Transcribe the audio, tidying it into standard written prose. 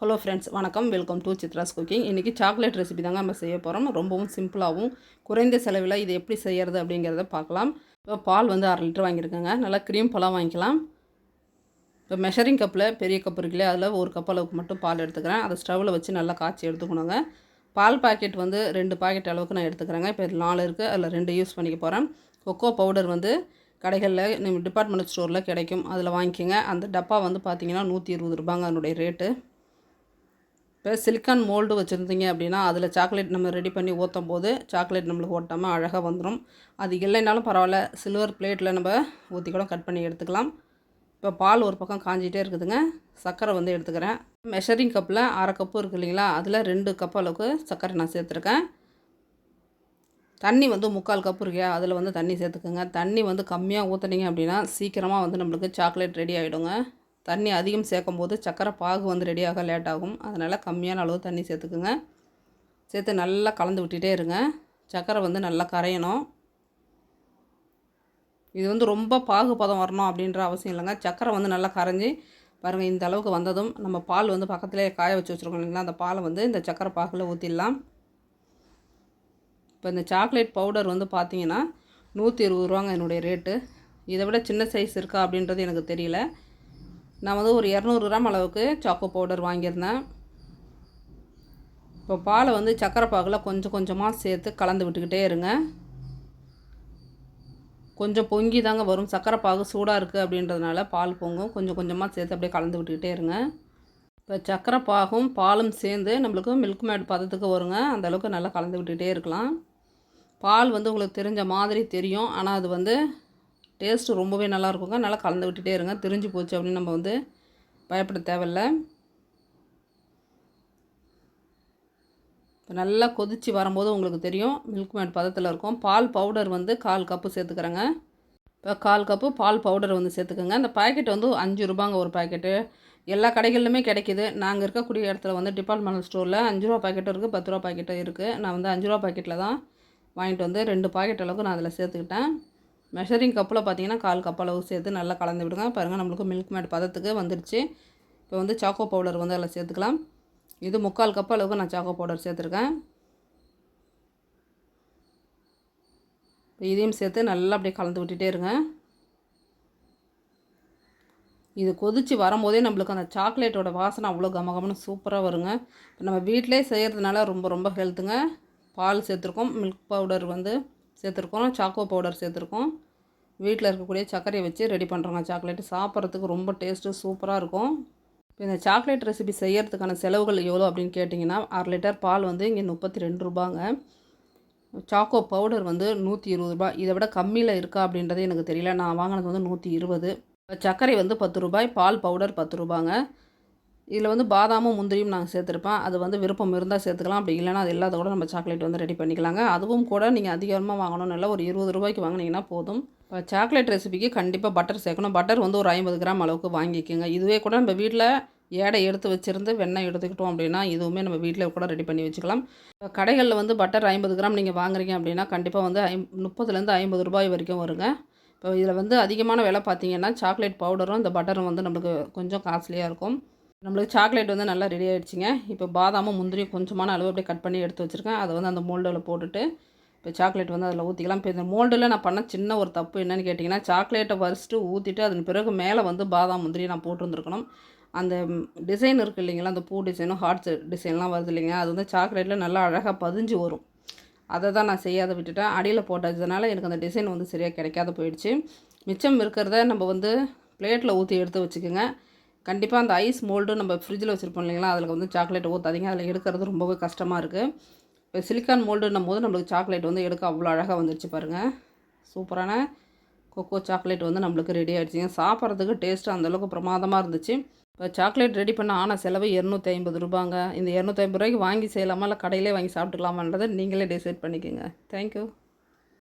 Hello friends, வணக்கம். Welcome to Chitra's cooking. இன்றைக்கி chocolate recipe தாங்க நம்ம செய்ய போகிறோம். ரொம்பவும் சிம்பிளாகவும் குறைந்த செலவில் இது எப்படி செய்கிறது அப்படிங்கிறத பார்க்கலாம். இப்போ பால் வந்து 1/2 லிட்டர் வாங்கியிருக்கேங்க. நல்லா க்ரீம் பாலாக வாங்கிக்கலாம். இப்போ மெஷரிங் கப்பில் பெரிய கப் இருக்குல்லையே, அதில் 1 கப் அளவுக்கு மட்டும் பால் எடுத்துக்கிறேன். அதை ஸ்டவ்வில் வச்சு நல்லா காய்ச்சி எடுத்துக்கணுங்க. பால் பாக்கெட் வந்து 2 பாக்கெட் அளவுக்கு நான் எடுத்துக்கிறேங்க. இப்போ 4 இருக்குது, அதில் 2 யூஸ் பண்ணிக்க போகிறேன். கொக்கோ பவுடர் வந்து கடைகளில் நம்ம டிபார்ட்மெண்ட் ஸ்டோரில் கிடைக்கும், அதில் வாங்கிக்கோங்க. அந்த டப்பா வந்து பார்த்திங்கன்னா 120 ரூபாங்க அதனுடைய ரேட்டு. இப்போ சிலிக்கான் மோல்டு வச்சுருந்தீங்க அப்படின்னா அதில் சாக்லேட் நம்ம ரெடி பண்ணி ஊற்றும் போது சாக்லேட் நம்மளுக்கு ஓட்டாமல் அழகாக வந்துடும். அது இல்லைனாலும் பரவாயில்ல, சில்வர் பிளேட்டில் நம்ம ஊற்றி கூட கட் பண்ணி எடுத்துக்கலாம். இப்போ பால் ஒரு பக்கம் காஞ்சிகிட்டே இருக்குதுங்க. சர்க்கரை வந்து எடுத்துக்கிறேன். மெஷரிங் கப்பில் 1/2 கப்பு இருக்குது இல்லைங்களா, அதில் 2 கப் அளவுக்கு சர்க்கரை நான் சேர்த்துருக்கேன். தண்ணி வந்து 3/4 கப்பு இருக்கியா, அதில் வந்து தண்ணி சேர்த்துக்குங்க. தண்ணி வந்து கம்மியாக ஊற்றுனீங்க அப்படின்னா சீக்கிரமாக வந்து நம்மளுக்கு சாக்லேட் ரெடி ஆகிடுங்க. தண்ணி அதிகம் சேர்க்கும் போது சர்க்கரை பாகு வந்து ரெடியாக லேட் ஆகும். அதனால் கம்மியான அளவு தண்ணி சேர்த்துக்குங்க. சேர்த்து நல்லா கலந்து விட்டுட்டே இருங்க. சர்க்கரை வந்து நல்லா கரையணும். இது வந்து ரொம்ப பாகு பதம் வரணும் அப்படின்ற அவசியம் இல்லைங்க. சர்க்கரை வந்து நல்லா கரைஞ்சி பாருங்கள், இந்த அளவுக்கு வந்ததும் நம்ம பால் வந்து பக்கத்துலேயே காய வச்சு வச்சுருக்கோம் இல்லைங்களா, அந்த பாலை வந்து இந்த சர்க்கரை பாகில் ஊற்றிடலாம். இப்போ இந்த சாக்லேட் பவுடர் வந்து பார்த்திங்கன்னா 120 ரூபாங்க என்னுடைய ரேட்டு. இதை விட சின்ன சைஸ் இருக்கா அப்படின்றது எனக்கு தெரியல. நான் வந்து ஒரு 200 கிராம் அளவுக்கு சாக்கோ பவுடர் வாங்கியிருந்தேன். இப்போ பாலை வந்து சர்க்கரை பாகில் கொஞ்சம் கொஞ்சமாக சேர்த்து கலந்து விட்டுக்கிட்டே இருங்க. கொஞ்சம் பொங்கி தாங்க வரும். சர்க்கரை பாகு சூடாக இருக்குது அப்படின்றதுனால பால் பொங்கும். கொஞ்சம் கொஞ்சமாக சேர்த்து அப்படியே கலந்து விட்டுக்கிட்டே இருங்க. இப்போ சர்க்கரை பாகும் பாலும் சேர்ந்து நம்மளுக்கு மில்க் மேட் பதத்துக்கு வருங்க. அந்தளவுக்கு நல்லா கலந்து விட்டுக்கிட்டே இருக்கலாம். பால் வந்து உங்களுக்கு தெரிஞ்ச மாதிரி தெரியும், ஆனால் அது வந்து டேஸ்ட்டு ரொம்பவே நல்லாயிருக்குங்க. நல்லா கலந்து விட்டுட்டே இருங்க. திரிஞ்சு போச்சு அப்படின்னு நம்ம வந்து பயப்பட தேவையில்லை. இப்போ நல்லா கொதித்து வரும்போது உங்களுக்கு தெரியும் மில்க் மேட் பதத்தில் இருக்கும். பால் பவுடர் வந்து 1/4 கப்பு சேர்த்துக்கிறேங்க. இப்போ 1/4 கப்பு பால் பவுடர் வந்து சேர்த்துக்கோங்க. அந்த பாக்கெட் வந்து 5 ரூபாங்க ஒரு பாக்கெட்டு. எல்லா கடைகளிலுமே கிடைக்கிது. நாங்கள் இருக்கக்கூடிய இடத்துல வந்து டிபார்ட்மெண்டல் ஸ்டோரில் 5 ரூபா பாக்கெட்டும் இருக்குது, 10 ரூபா பாக்கெட்டும் இருக்குது. நான் வந்து 5 ரூபா பாக்கெட்டில் தான் வாங்கிட்டு வந்து 2 பாக்கெட் அளவுக்கு நான் அதில் சேர்த்துக்கிட்டேன். மெஷரிங் கப்பில் பார்த்தீங்கன்னா 1/4 கப் அளவு சேர்த்து நல்லா கலந்து விடுங்க. பாருங்கள், நம்மளுக்கு மில்க் மேட் பதத்துக்கு வந்துடுச்சு. இப்போ வந்து சாக்கோ பவுடர் வந்து அதில் சேர்த்துக்கலாம். இது 3/4 கப் அளவுக்கு நான் சாக்கோ பவுடர் சேர்த்துருக்கேன். இப்போ இதையும் சேர்த்து நல்லா அப்படியே கலந்து விட்டுட்டே இருங்க. இது கொதித்து வரும்போதே நம்மளுக்கு அந்த சாக்லேட்டோட வாசனை அவ்வளோ கமகமன்னு சூப்பராக வருங்க. இப்போ நம்ம வீட்டிலே செய்கிறதுனால ரொம்ப ரொம்ப ஹெல்த்துங்க. பால் சேர்த்துருக்கோம், மில்க் பவுடர் வந்து சேர்த்துருக்கோம், சாக்கோ பவுடர் சேர்த்துருக்கோம். வீட்டில் இருக்கக்கூடிய சர்க்கரையை வச்சு ரெடி பண்ணுறோங்க சாக்லேட்டு. சாப்பிட்றதுக்கு ரொம்ப டேஸ்ட்டு சூப்பராக இருக்கும். இப்போ இந்த சாக்லேட் ரெசிபி செய்கிறதுக்கான செலவுகள் எவ்வளோ அப்படின்னு கேட்டிங்கன்னா, 1/2 லிட்டர் பால் வந்து இங்கே 32 ரூபாங்க. சாக்கோ பவுடர் வந்து 120 ரூபா. இதை விட கம்மியில் இருக்கா அப்படின்றதே எனக்கு தெரியல. நான் வாங்கினது வந்து 120. சர்க்கரை வந்து 10 ரூபாய், பால் பவுடர் 10 ரூபாங்க. இதில் வந்து பாதாமும் முந்திரியும் நாங்கள் சேர்த்துருப்பேன். அது வந்து விருப்பம் இருந்தால் சேர்த்துக்கலாம், அப்படி இல்லைனா அது இல்லாத கூட நம்ம சாக்லேட் வந்து ரெடி பண்ணிக்கலாங்க. அதுவும் கூட நீங்கள் அதிகமாக வாங்கணும்னு இல்லை, ஒரு 20 ரூபாய்க்கு வாங்கினீங்கன்னா போதும். இப்போ சாக்லேட் ரெசிபிக்கு கண்டிப்பாக பட்டர் சேர்க்கணும். பட்டர் வந்து ஒரு 50 கிராம் அளவுக்கு வாங்கிக்கோங்க. இதுவே கூட நம்ம வீட்டில் ஏடை எடுத்து வச்சுருந்து வெண்ணெய் எடுத்துக்கிட்டோம் அப்படின்னா இதுவுமே நம்ம வீட்டில் கூட ரெடி பண்ணி வச்சுக்கலாம். இப்போ கடைகளில் வந்து பட்டர் 50 கிராம் நீங்கள் வாங்குறீங்க அப்படின்னா கண்டிப்பாக வந்து 30லேருந்து 50 ரூபாய் வரைக்கும் வருங்க. இப்போ இதில் வந்து அதிகமான விலை பார்த்தீங்கன்னா சாக்லேட் பவுடரும் இந்த பட்டரும் வந்து நம்மளுக்கு கொஞ்சம் காஸ்ட்லியாக இருக்கும். நம்மளுக்கு சாக்லேட் வந்து நல்லா ரெடி ஆகிடுச்சிங்க. இப்போ பாதாமும் முந்திரியும் கொஞ்சமான அளவு அப்படியே கட் பண்ணி எடுத்து வச்சுருக்கேன். அதை வந்து அந்த மோல்டில் போட்டுட்டு இப்போ சாக்லேட் வந்து அதில் ஊற்றிக்கலாம். இப்போ இந்த மோல்டில் நான் பண்ண சின்ன ஒரு தப்பு என்னென்னு கேட்டிங்கன்னா, சாக்லேட்டை ஃபஸ்ட்டு ஊற்றிட்டு அதன் பிறகு மேலே வந்து பாதாம் முந்திரி நான் போட்டுருந்துருக்கணும். அந்த டிசைன் இருக்குது இல்லைங்களா, அந்த பூ டிசைனும் ஹார்ட்ஸ் டிசைன்லாம் வருது இல்லைங்க, அது வந்து சாக்லேட்டில் நல்லா அழகாக பதிஞ்சு வரும். அதை தான் நான் செய்யாத விட்டுட்டேன். அடியில் போட்டதுனால எனக்கு அந்த டிசைன் வந்து சரியாக கிடைக்காத போயிடுச்சு. மிச்சம் இருக்கிறத நம்ம வந்து பிளேட்டில் ஊற்றி எடுத்து வச்சுக்கோங்க. கண்டிப்பாக அந்த ஐஸ் மோல்டு நம்ம ஃப்ரிட்ஜில் வச்சுருப்போம் இல்லைங்களா, அதில் வந்து சாக்லேட் ஊற்றாதீங்க. அதில் எடுக்கிறது ரொம்பவே கஷ்டமாக இருக்குது. இப்போ சிலிக்கான் மோல்டுன்னும் போது நம்மளுக்கு சாக்லேட் வந்து எடுக்க அவ்வளோ அழகாக வந்துடுச்சு பாருங்கள். சூப்பரான கொக்கோ சாக்லேட் வந்து நம்மளுக்கு ரெடி ஆகிடுச்சிங்க. சாப்பிட்றதுக்கு டேஸ்ட்டு அந்தளவுக்கு பிரமாதமாக இருந்துச்சு. இப்போ சாக்லேட் ரெடி பண்ண ஆன செலவு 250 ரூபாங்க. இந்த 250 ரூபாய்க்கு வாங்கி செய்யலாமா இல்லை கடையிலே வாங்கி சாப்பிட்டுக்கலாமான்றதை நீங்களே டிசைட் பண்ணிக்கோங்க. தேங்க்யூ.